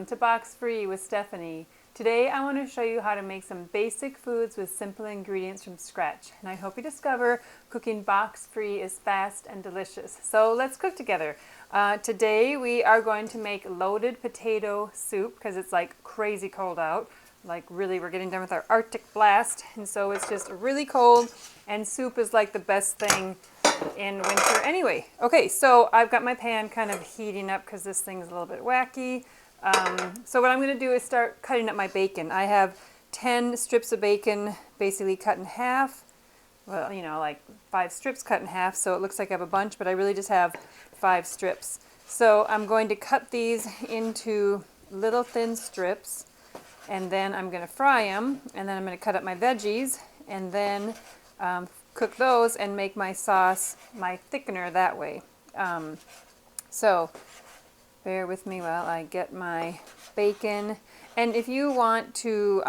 Welcome to Box Free with Stephanie. Today I want to show you how to make some basic foods with simple ingredients from scratch. And I hope you discover cooking box free is fast and delicious. So let's cook together. Today we are going to make loaded potato soup because it's like crazy cold out. Like really, we're getting done with our Arctic blast, and so it's just really cold, and soup is like the best thing in winter anyway. Okay, so I've got my pan kind of heating up because this thing's a little bit wacky. So what I'm going to do is start cutting up my bacon. I have 10 strips of bacon basically cut in half. Well, you know, like 5 strips cut in half, so it looks like I have a bunch, but I really just have 5 strips. So I'm going to cut these into little thin strips, and then I'm going to fry them, and then I'm going to cut up my veggies, and then cook those and make my sauce, my thickener that way. So bear with me while I get my bacon. And if you want to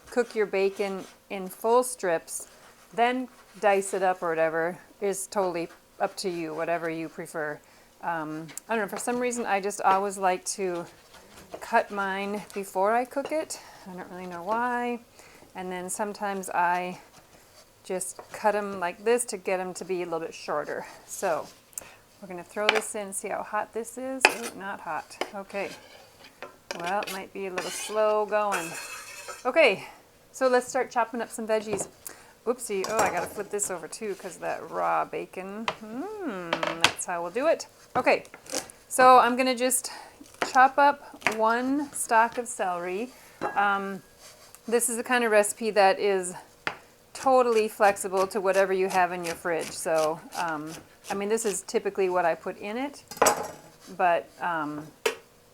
cook your bacon in full strips, then dice it up or whatever is totally up to you, whatever you prefer. I don't know, for some reason I just always like to cut mine before I cook it. I don't really know why. And then sometimes I just cut them like this to get them to be a little bit shorter. So we're going to throw this in, see how hot this is. Ooh, not hot. Okay. Well, it might be a little slow going. Okay, so let's start chopping up some veggies. Oopsie. Oh, I got to flip this over too because of that raw bacon. That's how we'll do it. Okay, so I'm going to just chop up 1 stalk of celery. This is the kind of recipe that is totally flexible to whatever you have in your fridge. So, I mean, this is typically what I put in it, but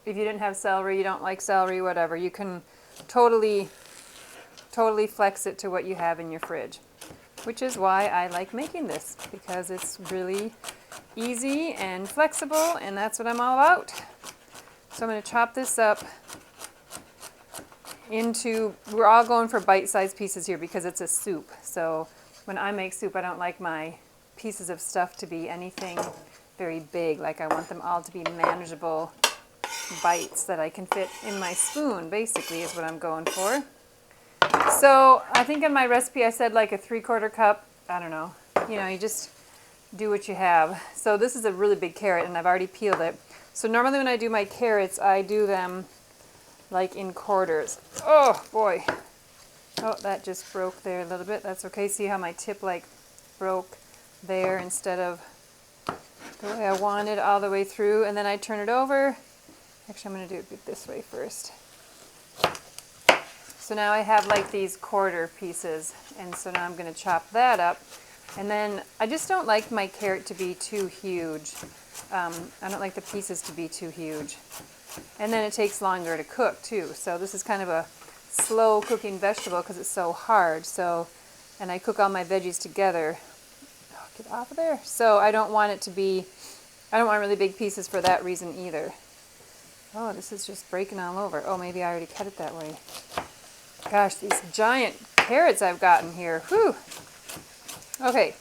if you didn't have celery, you don't like celery, whatever, you can totally flex it to what you have in your fridge, which is why I like making this, because it's really easy and flexible, and that's what I'm all about. So I'm going to chop this up into, we're all going for bite-sized pieces here because it's a soup. So when I make soup, I don't like my pieces of stuff to be anything very big. Like I want them all to be manageable bites that I can fit in my spoon, basically, is what I'm going for. So I think in my recipe I said like a 3/4 cup. I don't know. You know, you just do what you have. So this is a really big carrot, and I've already peeled it. So normally when I do my carrots, I do them like in quarters. Oh boy. Oh, that just broke there a little bit. That's okay. See how my tip like broke there instead of the way I wanted all the way through. And then I turn it over. Actually, I'm going to do it this way first. So now I have like these quarter pieces, and so now I'm going to chop that up. And then I just don't like my carrot to be too huge. I don't like the pieces to be too huge. And then it takes longer to cook too. So this is kind of a slow cooking vegetable because it's so hard. So, and I cook all my veggies together. Oh, get off of there. So I don't want it to be, I don't want really big pieces for that reason either. Oh, this is just breaking all over. Oh, maybe I already cut it that way. Gosh, these giant carrots I've gotten here. Whew. Okay.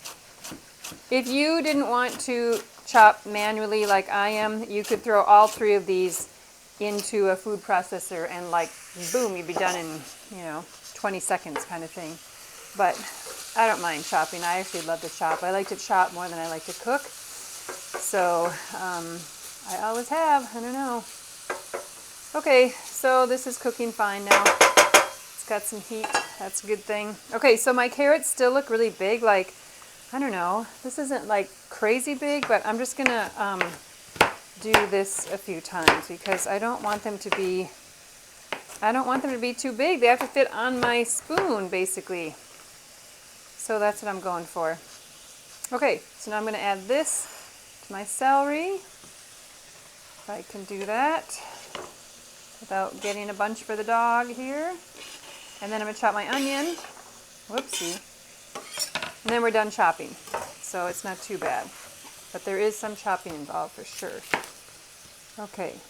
If you didn't want to chop manually like I am, you could throw all 3 of these into a food processor and like boom, you'd be done in, 20 seconds kind of thing. But I don't mind chopping. I actually love to chop. I like to chop more than I like to cook. So I always have. I don't know. Okay, so this is cooking fine now. It's got some heat. That's a good thing. Okay, so my carrots still look really big. Like, I don't know. This isn't like crazy big, but I'm just gonna do this a few times because I don't want them to be too big. They have to fit on my spoon, basically. So that's what I'm going for. Okay, so now I'm going to add this to my celery. If I can do that without getting a bunch for the dog here. And then I'm going to chop my onion. Whoopsie. And then we're done chopping. So it's not too bad. But there is some chopping involved for sure. Okay.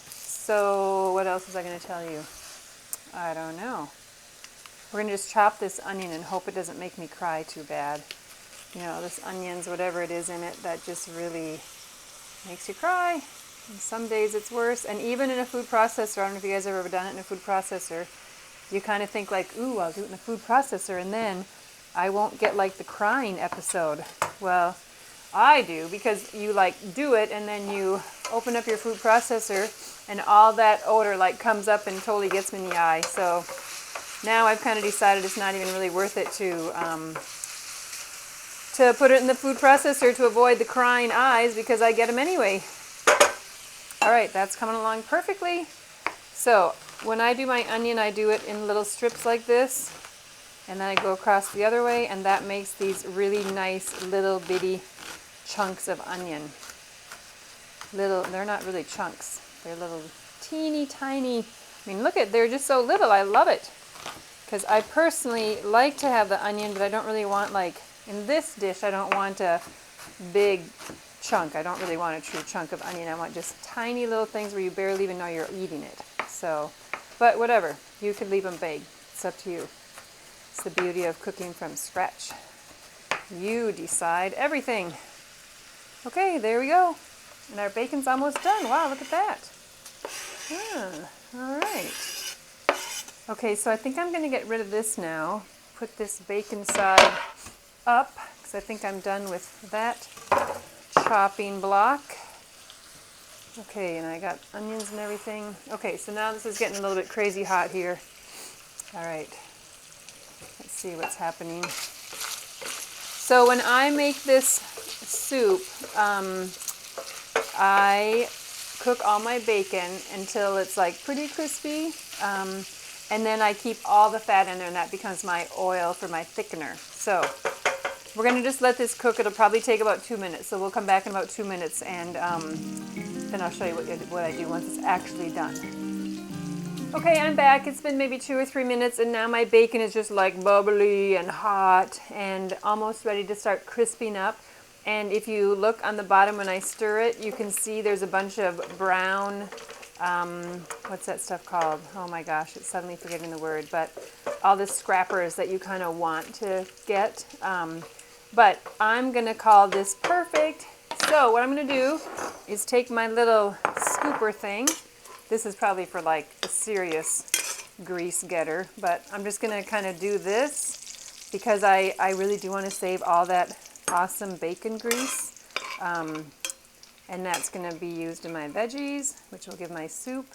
So what else was I going to tell you? I don't know. We're going to just chop this onion and hope it doesn't make me cry too bad. You know, this onions, whatever it is in it, that just really makes you cry. And some days it's worse. And even in a food processor, I don't know if you guys have ever done it in a food processor, you kind of think like, ooh, I'll do it in a food processor and then I won't get like the crying episode. Well, I do, because you like do it and then you open up your food processor and all that odor like comes up and totally gets me in the eye. So now I've kind of decided it's not even really worth it to put it in the food processor to avoid the crying eyes, because I get them anyway. All right, that's coming along perfectly. So when I do my onion, I do it in little strips like this, and then I go across the other way, and that makes these really nice little bitty chunks of onion. They're not really chunks. They're little teeny tiny. I mean, look at, they're just so little. I love it. Because I personally like to have the onion, but I don't really want, like, in this dish, I don't want a big chunk. I don't really want a true chunk of onion. I want just tiny little things where you barely even know you're eating it. So, but whatever. You could leave them big. It's up to you. It's the beauty of cooking from scratch. You decide everything. Okay, there we go. And our bacon's almost done. Wow, look at that. All right. Okay, so I think I'm going to get rid of this now. Put this bacon side up, because I think I'm done with that chopping block. Okay, and I got onions and everything. Okay, so now this is getting a little bit crazy hot here. All right, let's see what's happening. So when I make this soup, I cook all my bacon until it's like pretty crispy. And then I keep all the fat in there, and that becomes my oil for my thickener. So we're going to just let this cook. It'll probably take about 2 minutes. So we'll come back in about 2 minutes, and then I'll show you what I do once it's actually done. Okay, I'm back. It's been maybe 2 or 3 minutes, and now my bacon is just like bubbly and hot and almost ready to start crisping up. And if you look on the bottom when I stir it, you can see there's a bunch of brown, what's that stuff called? Oh my gosh, it's suddenly forgetting the word, but all the scrappers that you kind of want to get. But I'm going to call this perfect. So what I'm going to do is take my little scooper thing. This is probably for like a serious grease getter, but I'm just going to kind of do this because I really do want to save all that awesome bacon grease. And that's going to be used in my veggies, which will give my soup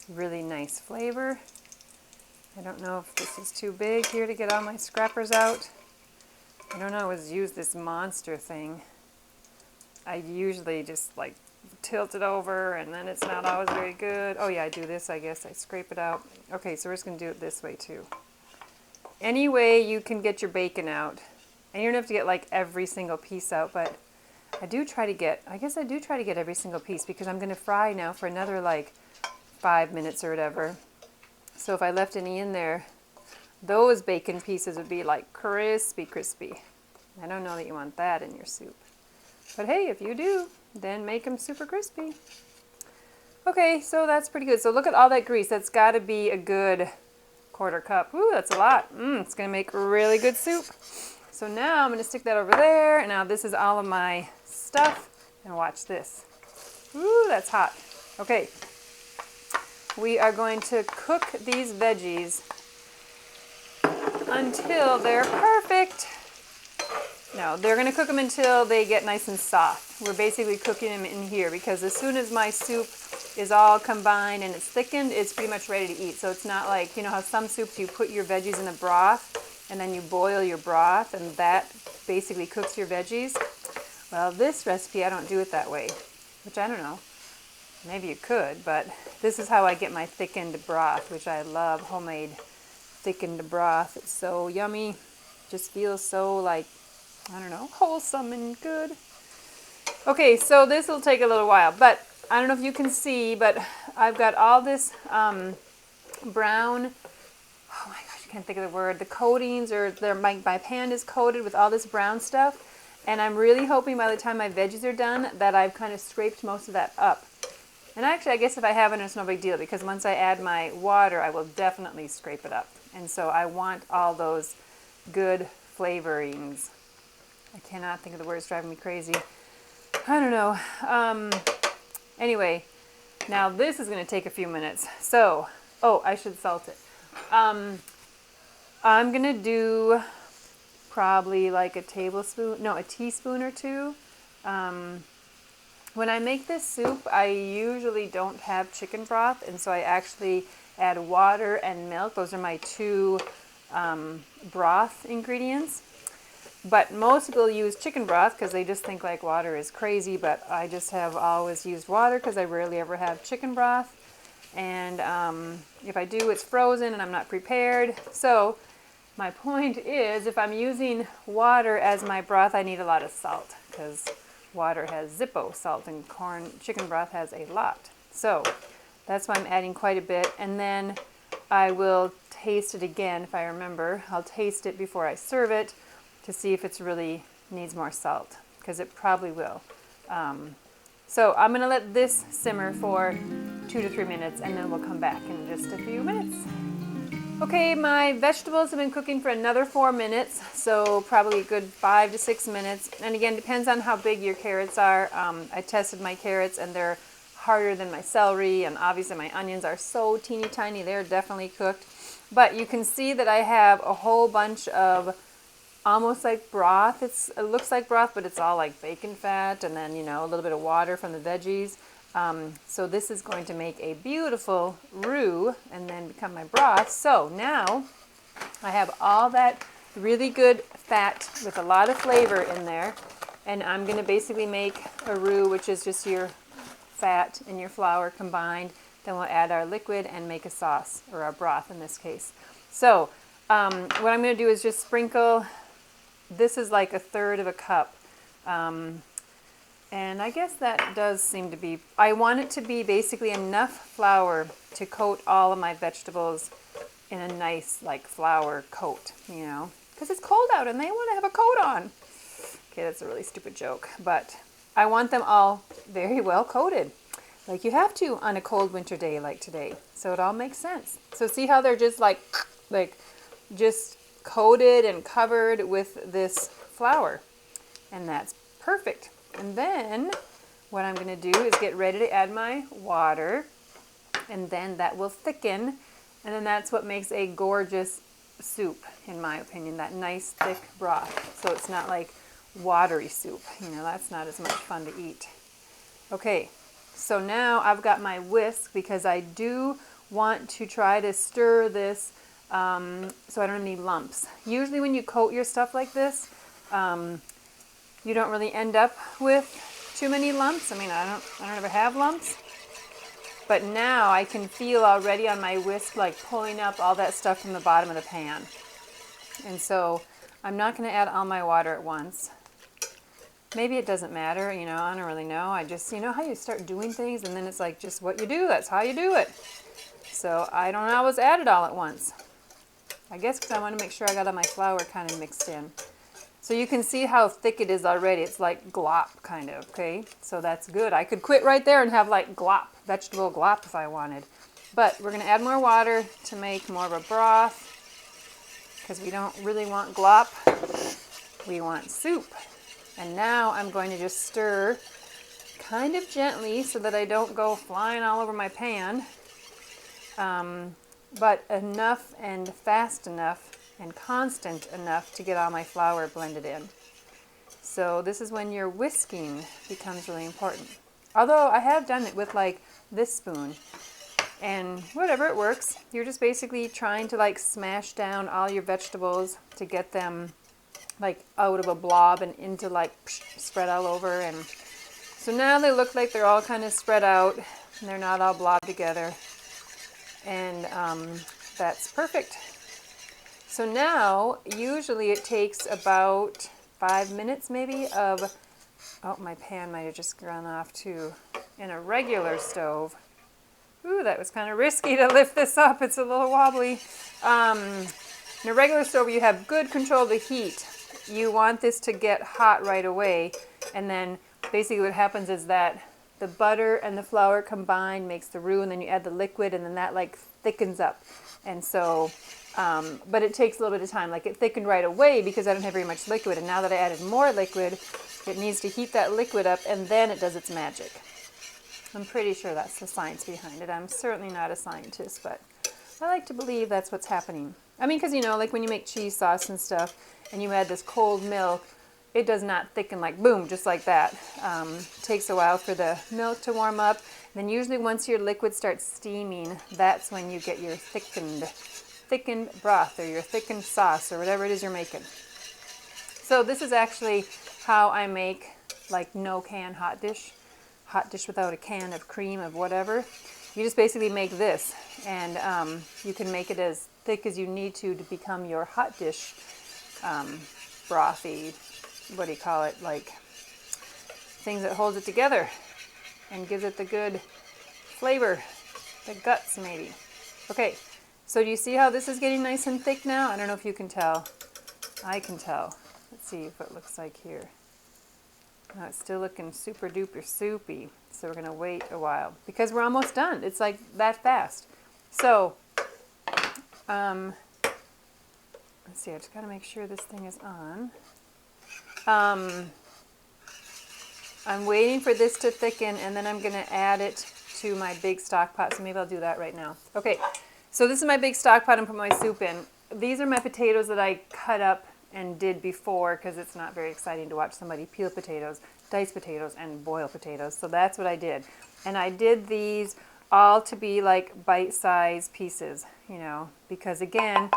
really nice flavor. I don't know if this is too big here to get all my scrappers out. I don't always use this monster thing. I usually just like tilt it over, and then it's not always very good. Oh yeah, I do this, I guess. I scrape it out. Okay, so we're just going to do it this way too. Any way you can get your bacon out. And you don't have to get like every single piece out, but I do try to get every single piece, because I'm going to fry now for another like 5 minutes or whatever. So if I left any in there, those bacon pieces would be like crispy. I don't know that you want that in your soup. But hey, if you do, then make them super crispy. Okay, so that's pretty good. So look at all that grease. That's got to be a good 1/4 cup. Ooh, that's a lot. It's going to make really good soup. So now I'm going to stick that over there, and now this is all of my stuff, and watch this. Ooh, that's hot. Okay, we are going to cook these veggies until they're perfect. No, they're going to cook them until they get nice and soft. We're basically cooking them in here, because as soon as my soup is all combined and it's thickened, it's pretty much ready to eat. So it's not like, you know how some soups you put your veggies in the broth and then you boil your broth, and that basically cooks your veggies. Well, this recipe, I don't do it that way, which I don't know. Maybe you could, but this is how I get my thickened broth, which I love. Homemade thickened broth. It's so yummy. Just feels so like, I don't know, wholesome and good. Okay, so this will take a little while, but I don't know if you can see, but I've got all this brown, oh my gosh, I can't think of the word, the coatings, or my pan is coated with all this brown stuff, and I'm really hoping by the time my veggies are done that I've kind of scraped most of that up. And actually, I guess if I haven't, it's no big deal, because once I add my water, I will definitely scrape it up. And so I want all those good flavorings. I cannot think of the word, it's driving me crazy. I don't know. Anyway, Now this is going to take a few minutes. So, oh, I should salt it. I'm going to do probably like a teaspoon or two. When I make this soup, I usually don't have chicken broth, and so I actually add water and milk. Those are my two broth ingredients. But most people use chicken broth because they just think like water is crazy, but I just have always used water because I rarely ever have chicken broth. And if I do, it's frozen and I'm not prepared. So my point is, if I'm using water as my broth, I need a lot of salt because water has Zippo salt and chicken broth has a lot. So that's why I'm adding quite a bit. And then I will taste it again if I remember. I'll taste it before I serve it to see if it's really needs more salt, because it probably will. So I'm going to let this simmer for 2 to 3 minutes, and then we'll come back in just a few minutes. Okay, my vegetables have been cooking for another 4 minutes, so probably a good 5 to 6 minutes. And again, depends on how big your carrots are. I tested my carrots, and they're harder than my celery, and obviously my onions are so teeny tiny. They're definitely cooked. But you can see that I have a whole bunch of almost like broth. It looks like broth, but it's all like bacon fat, and then, a little bit of water from the veggies. So this is going to make a beautiful roux and then become my broth. So now I have all that really good fat with a lot of flavor in there, and I'm going to basically make a roux, which is just your fat and your flour combined. Then we'll add our liquid and make a sauce, or our broth in this case. So what I'm going to do is just sprinkle. This is like 1/3 of a cup. And I guess that does seem to be, I want it to be basically enough flour to coat all of my vegetables in a nice like flour coat, because it's cold out and they want to have a coat on. Okay, that's a really stupid joke, but I want them all very well coated, like you have to on a cold winter day like today. So it all makes sense. So see how they're just like just coated and covered with this flour, and that's perfect. And then what I'm going to do is get ready to add my water, and then that will thicken, and then that's what makes a gorgeous soup, in my opinion, that nice thick broth. So it's not like watery soup, that's not as much fun to eat. Okay, so now I've got my whisk, because I do want to try to stir this so I don't have any lumps. Usually when you coat your stuff like this, you don't really end up with too many lumps. I mean, I don't ever have lumps. But now I can feel already on my whisk like pulling up all that stuff from the bottom of the pan. And so I'm not going to add all my water at once. Maybe it doesn't matter, I don't really know. I just, how you start doing things and then it's like just what you do, that's how you do it. So I don't always add it all at once. I guess because I want to make sure I got all my flour kind of mixed in. So you can see how thick it is already. It's like glop kind of, okay? So that's good. I could quit right there and have like glop, vegetable glop if I wanted. But we're going to add more water to make more of a broth, because we don't really want glop. We want soup. And now I'm going to just stir kind of gently so that I don't go flying all over my pan. But enough and fast enough and constant enough to get all my flour blended in. So this is when your whisking becomes really important. Although I have done it with like this spoon, and whatever, it works. You're just basically trying to like smash down all your vegetables to get them like out of a blob and into like spread all over. And so now they look like they're all kind of spread out and they're not all blobbed together. And that's perfect. So now, usually it takes about 5 minutes maybe of, oh, my pan might have just gone off too, in a regular stove. Ooh, that was kind of risky to lift this up. It's a little wobbly. In a regular stove, you have good control of the heat. You want this to get hot right away. And then basically what happens is that the butter and the flour combined makes the roux, and then you add the liquid, and then that like thickens up. And so, but it takes a little bit of time. Like it thickened right away because I don't have very much liquid. And now that I added more liquid, it needs to heat that liquid up, and then it does its magic. I'm pretty sure that's the science behind it. I'm certainly not a scientist, but I like to believe that's what's happening. I mean, because, you know, like when you make cheese sauce and stuff and you add this cold milk, it does not thicken like boom, just like that. Takes a while for the milk to warm up. And then usually once your liquid starts steaming, that's when you get your thickened broth or your thickened sauce or whatever it is you're making. So this is actually how I make like no can hot dish without a can of cream of whatever. You just basically make this, and you can make it as thick as you need to become your hot dish brothy, what do you call it, like things that holds it together and gives it the good flavor, the guts maybe. Okay, so do you see how this is getting nice and thick now? I don't know if you can tell. I can tell. Let's see what it looks like here. No, it's still looking super duper soupy, so we're going to wait a while because we're almost done. It's like that fast. So, let's see, I just got to make sure this thing is on. I'm waiting for this to thicken, and then I'm going to add it to my big stock pot, so maybe I'll do that right now. Okay, so this is my big stock pot and put my soup in. These are my potatoes that I cut up and did before because it's not very exciting to watch somebody peel potatoes, dice potatoes, and boil potatoes. So that's what I did. And I did these all to be like bite-sized pieces, you know, because again,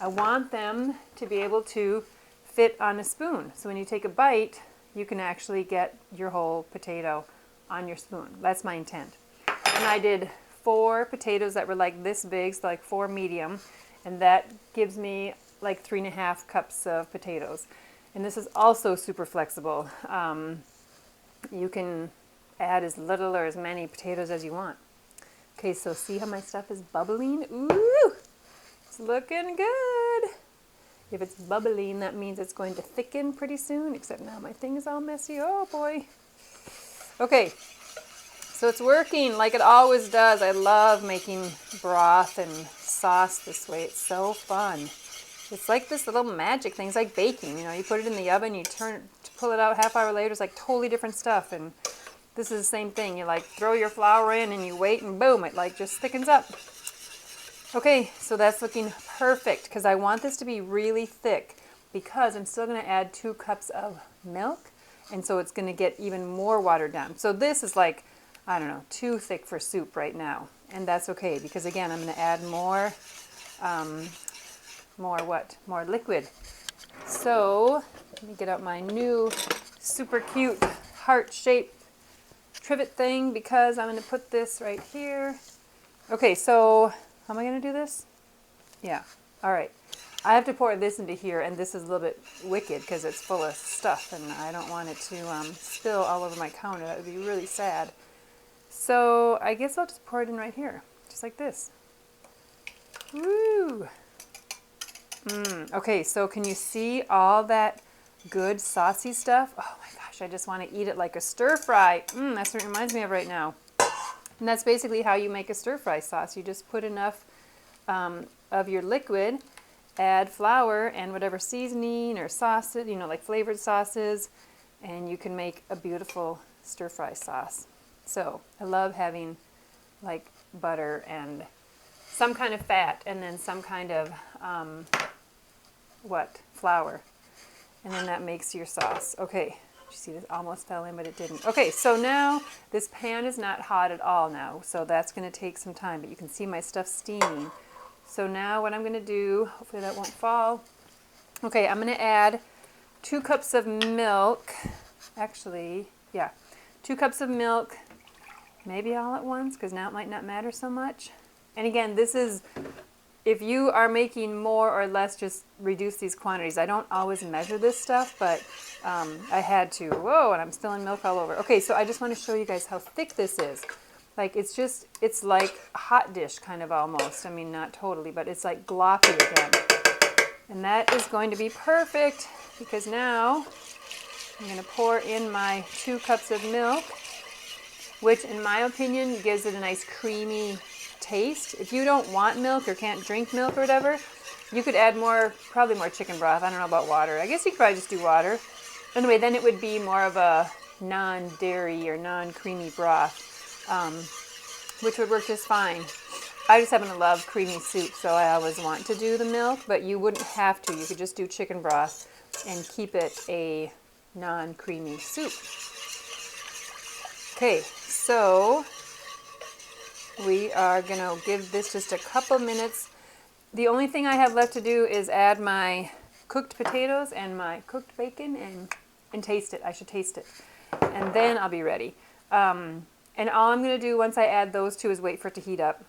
I want them to be able to fit on a spoon. So when you take a bite, you can actually get your whole potato on your spoon. That's my intent. And I did 4 potatoes that were like this big, so like 4 medium, and that gives me like 3.5 cups of potatoes. And this is also super flexible. You can add as little or as many potatoes as you want. Okay, so see how my stuff is bubbling? Ooh, it's looking good. If it's bubbling, that means it's going to thicken pretty soon, except now my thing is all messy. Oh boy. Okay, so it's working like it always does. I love making broth and sauce this way. It's so fun. It's like this little magic thing. It's like baking. You know, you put it in the oven, you pull it out half hour later, it's like totally different stuff. And this is the same thing. You like throw your flour in and you wait and boom, it like just thickens up. Okay, so that's looking perfect because I want this to be really thick because I'm still going to add 2 cups of milk, and so it's going to get even more watered down. So this is like, I don't know, too thick for soup right now, and that's okay because again, I'm going to add more liquid. So let me get out my new super cute heart-shaped trivet thing because I'm going to put this right here. Okay, so how am I going to do this? Yeah, all right. I have to pour this into here, and this is a little bit wicked because it's full of stuff, and I don't want it to spill all over my counter. That would be really sad. So I guess I'll just pour it in right here, just like this. Woo! Okay, so can you see all that good saucy stuff? Oh my gosh, I just want to eat it like a stir fry. That's what it reminds me of right now. And that's basically how you make a stir fry sauce. You just put enough of your liquid, add flour and whatever seasoning or sauces, you know, like flavored sauces, and you can make a beautiful stir fry sauce. So I love having like butter and some kind of fat and then some kind of flour, and then that makes your sauce. Okay, you see this almost fell in, but it didn't. Okay, so now this pan is not hot at all now, so that's going to take some time, but you can see my stuff steaming. So now what I'm going to do, hopefully that won't fall. Okay, I'm going to add 2 cups of milk. Actually, yeah, 2 cups of milk, maybe all at once, because now it might not matter so much. And again, this is, if you are making more or less, just reduce these quantities. I don't always measure this stuff, but I had to. Whoa, and I'm spilling milk all over. Okay, so I just want to show you guys how thick this is. Like, it's like a hot dish kind of almost. I mean, not totally, but it's like gloppy again. And that is going to be perfect because now I'm going to pour in my 2 cups of milk, which in my opinion gives it a nice creamy taste. If you don't want milk or can't drink milk or whatever, you could add probably more chicken broth. I don't know about water. I guess you could probably just do water. Anyway, then it would be more of a non-dairy or non-creamy broth. which would work just fine. I just happen to love creamy soup, so I always want to do the milk, but you wouldn't have to. You could just do chicken broth and keep it a non-creamy soup. Okay, so we are going to give this just a couple minutes. The only thing I have left to do is add my cooked potatoes and my cooked bacon and taste it. I should taste it. And then I'll be ready. And all I'm going to do once I add those two is wait for it to heat up.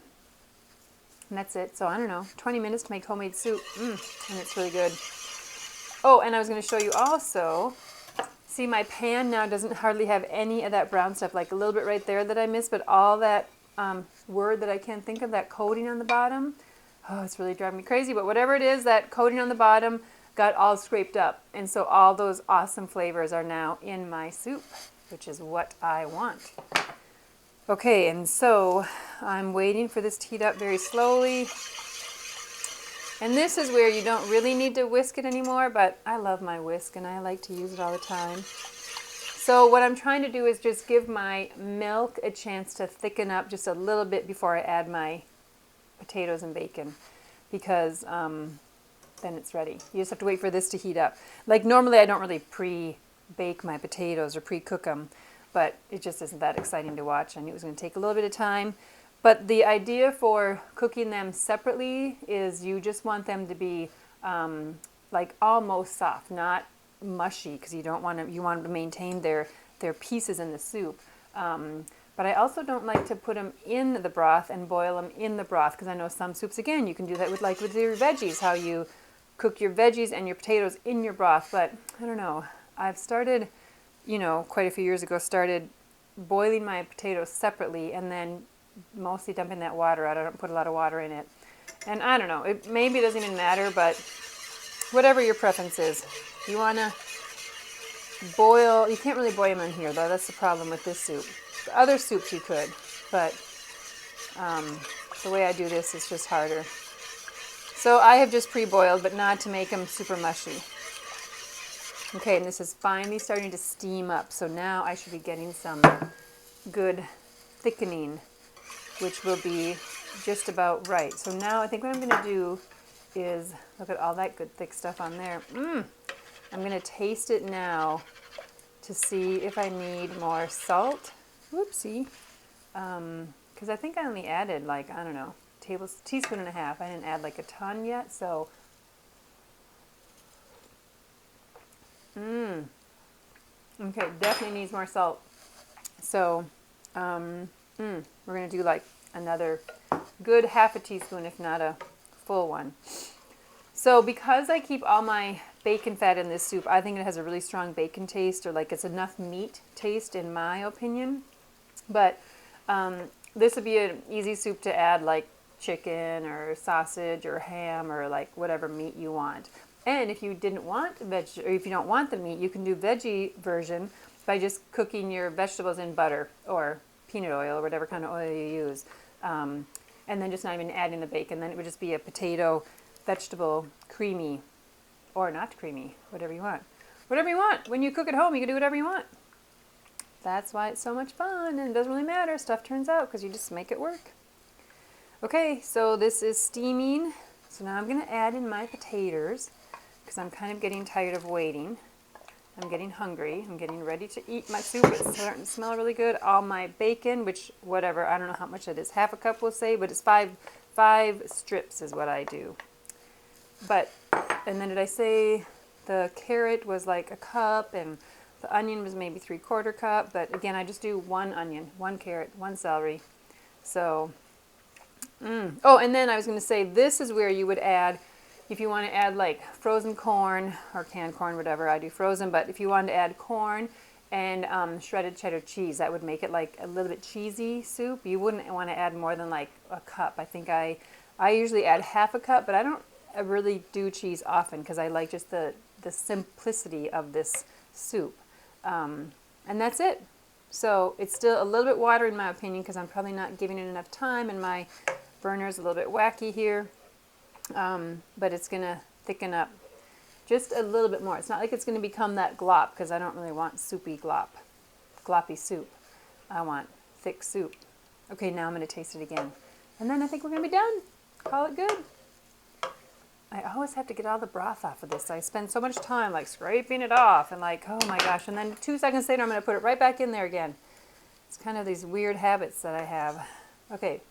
And that's it. So I don't know, 20 minutes to make homemade soup. And it's really good. Oh, and I was going to show you also, see my pan now doesn't hardly have any of that brown stuff, like a little bit right there that I missed, but all that word that I can't think of, that coating on the bottom, oh, it's really driving me crazy. But whatever it is, that coating on the bottom got all scraped up. And so all those awesome flavors are now in my soup, which is what I want. Okay, and so I'm waiting for this to heat up very slowly. And this is where you don't really need to whisk it anymore, but I love my whisk and I like to use it all the time. So what I'm trying to do is just give my milk a chance to thicken up just a little bit before I add my potatoes and bacon, because then it's ready. You just have to wait for this to heat up. Like normally I don't really pre-bake my potatoes or pre-cook them, but it just isn't that exciting to watch. I knew it was going to take a little bit of time. But the idea for cooking them separately is you just want them to be like almost soft, not mushy, because you don't want to. You want them to maintain their pieces in the soup. But I also don't like to put them in the broth and boil them in the broth, because I know some soups, again, you can do that with your veggies, how you cook your veggies and your potatoes in your broth. But I don't know. I've started, quite a few years ago, started boiling my potatoes separately and then mostly dumping that water out. I don't put a lot of water in it. And I don't know, maybe it doesn't even matter, but whatever your preference is. You want to boil, you can't really boil them in here though, that's the problem with this soup. The other soups you could, but the way I do this is just harder. So I have just pre-boiled, but not to make them super mushy. Okay, and this is finally starting to steam up, so now I should be getting some good thickening, which will be just about right. So now I think what I'm going to do is, look at all that good thick stuff on there. I'm going to taste it now to see if I need more salt. Whoopsie. Because I think I only added like, I don't know, teaspoon and a half. I didn't add like a ton yet, so. Okay, definitely needs more salt. So, we're going to do like another good half a teaspoon, if not a full one. So because I keep all my bacon fat in this soup, I think it has a really strong bacon taste, or like it's enough meat taste in my opinion. But this would be an easy soup to add like chicken or sausage or ham or like whatever meat you want. And if you didn't want or if you don't want the meat, you can do veggie version by just cooking your vegetables in butter or peanut oil or whatever kind of oil you use. And then just not even adding the bacon. Then it would just be a potato, vegetable, creamy, or not creamy, whatever you want. Whatever you want. When you cook at home, you can do whatever you want. That's why it's so much fun, and it doesn't really matter. Stuff turns out because you just make it work. Okay, so this is steaming. So now I'm going to add in my potatoes because I'm kind of getting tired of waiting. I'm getting hungry. I'm getting ready to eat my soup. It's starting to smell really good. All my bacon, which whatever, I don't know how much it is. Half a cup we'll say, but it's five strips is what I do. But, and then did I say the carrot was like a cup and the onion was maybe 3/4 cup. But again, I just do one onion, one carrot, one celery. So, oh, and then I was going to say this is where you would add, if you want to add like frozen corn or canned corn, whatever, I do frozen. But if you wanted to add corn and shredded cheddar cheese, that would make it like a little bit cheesy soup. You wouldn't want to add more than like a cup. I think I usually add half a cup, but I don't really do cheese often because I like just the simplicity of this soup. And that's it. So it's still a little bit watery in my opinion because I'm probably not giving it enough time and my burner's a little bit wacky here. But it's going to thicken up just a little bit more. It's not like it's going to become that glop because I don't really want soupy gloppy soup. I want thick soup. Okay, now I'm going to taste it again. And then I think we're going to be done. Call it good. I always have to get all the broth off of this. I spend so much time like scraping it off and like, oh my gosh. And then 2 seconds later, I'm going to put it right back in there again. It's kind of these weird habits that I have. Okay.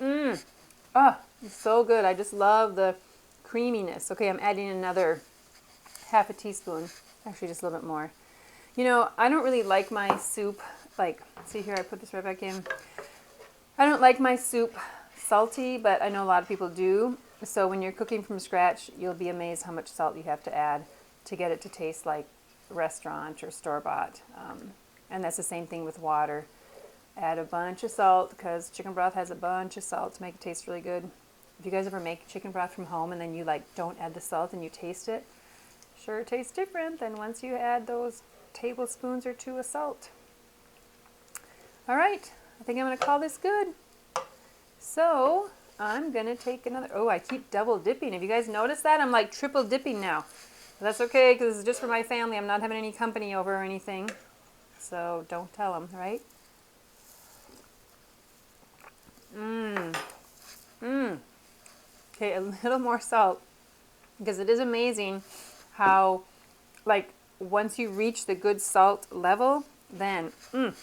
Oh, it's so good. I just love the creaminess. Okay, I'm adding another half a teaspoon. Actually, just a little bit more. You know, I don't really like my soup, like, see here, I put this right back in. I don't like my soup salty, but I know a lot of people do. So when you're cooking from scratch, you'll be amazed how much salt you have to add to get it to taste like restaurant or store-bought. And that's the same thing with water. Add a bunch of salt because chicken broth has a bunch of salt to make it taste really good. If you guys ever make chicken broth from home and then you like don't add the salt and you taste it, sure tastes different than once you add those tablespoons or 2 of salt. All right, I think I'm going to call this good. So I'm going to take another, oh, I keep double dipping. Have you guys noticed that? I'm like triple dipping now. But that's okay because this is just for my family. I'm not having any company over or anything. So don't tell them, right? Okay, a little more salt because it is amazing how like once you reach the good salt level, then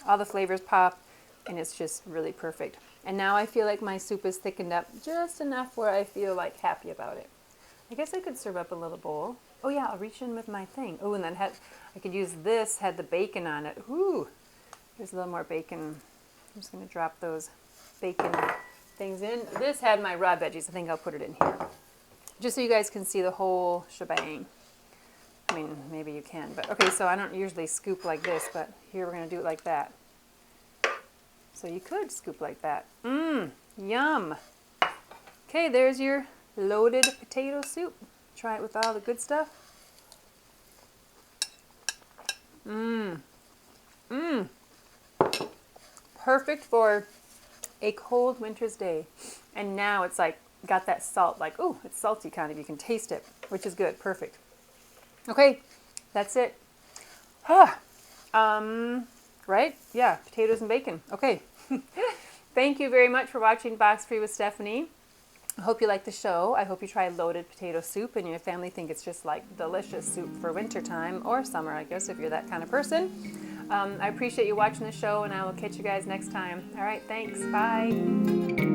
all the flavors pop and it's just really perfect. And now I feel like my soup is thickened up just enough where I feel like happy about it. I guess I could serve up a little bowl. Oh yeah, I'll reach in with my thing. Oh, and then I could use this, had the bacon on it. Ooh, there's a little more bacon. I'm just gonna drop those bacon things in. This had my raw veggies. I think I'll put it in here. Just so you guys can see the whole shebang. I mean, maybe you can, but okay, so I don't usually scoop like this, but here we're gonna do it like that. So you could scoop like that. Yum. Okay, there's your loaded potato soup. Try it with all the good stuff. Perfect for a cold winter's day. And now it's like got that salt, like, oh, it's salty kind of. You can taste it, which is good. Perfect. Okay, that's it. Right? Yeah, potatoes and bacon. Okay. Thank you very much for watching Box Free with Stephanie. I hope you like the show. I hope you try loaded potato soup and your family think it's just like delicious soup for wintertime or summer, I guess, if you're that kind of person. I appreciate you watching the show and I will catch you guys next time. All right, thanks. Bye.